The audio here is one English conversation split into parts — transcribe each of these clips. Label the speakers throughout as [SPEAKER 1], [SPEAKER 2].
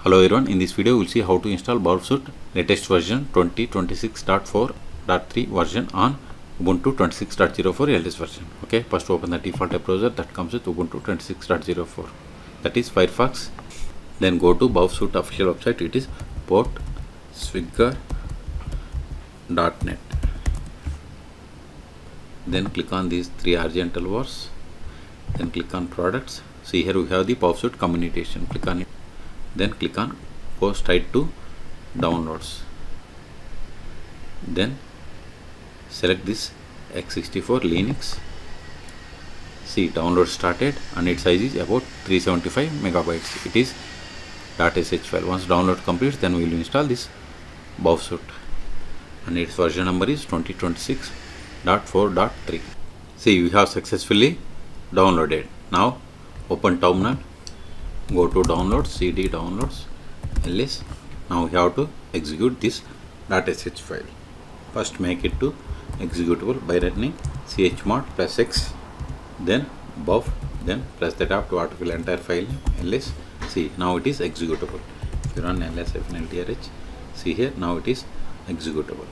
[SPEAKER 1] Hello everyone, in this video we will see how to install Burp Suite latest version 2026.4.3 version on Ubuntu 26.04 LTS version. Okay, first open the default web browser that comes with Ubuntu 26.04, that is Firefox. Then go to Burp Suite official website, it is portswigger.net. Then click on these three horizontal bars, then click on products. See here we have the Burp Suite communication, click on it. Then click on go straight to downloads, then select this x64 Linux. See, download started and its size is about 375 megabytes. It is .sh file. Once download completes, then we will install this Burp Suite and its version number is 2026.4.3. See, we have successfully downloaded. Now open terminal, go to downloads, cd downloads, ls. Now we have to execute this .sh file. First make it to executable by running chmod +x, then buff, then press the tab to autofill entire file name, ls. See, now it is executable. If you run ls -ltrh, see here, now it is executable.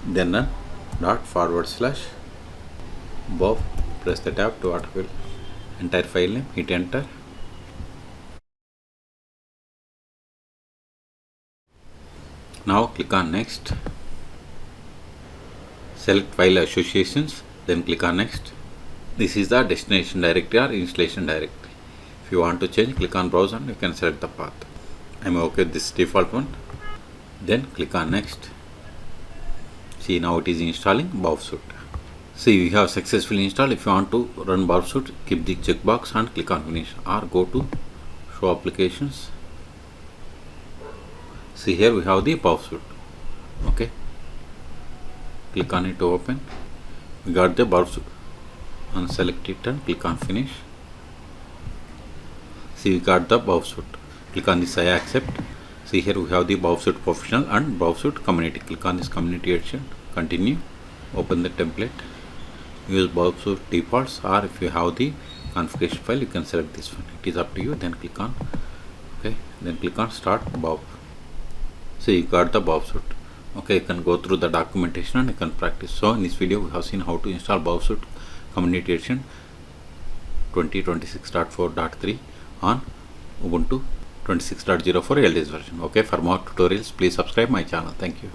[SPEAKER 1] Then run ./buff, press the tab to autofill entire file name, hit enter. Now click on next, select file associations, then click on next. This is the destination directory or installation directory. If you want to change, click on browse and you can select the path. I'm okay with this default one. Then click on next. See, now it is installing Burp Suite. See, we have successfully installed. If you want to run Burp Suite, keep the checkbox and click on finish, or go to show applications. See, here we have the Burp Suite. Okay, click on it to open. We got the Burp Suite. Unselect it and click on finish. See, we got the Burp Suite. Click on this I accept. See, here we have the Burp Suite professional and Burp Suite community. Click on this community edition, continue, open the template, use Burp Suite defaults, or if you have the configuration file you can select this one. It is up to you. Then click on okay, then click on start Burp. See, you got the Burp Suite. Okay, you can go through the documentation and you can practice. So in this video we have seen how to install Burp Suite community edition 2026.4.3 on Ubuntu 26.04 LTS version. Okay, for more tutorials please subscribe my channel. Thank you.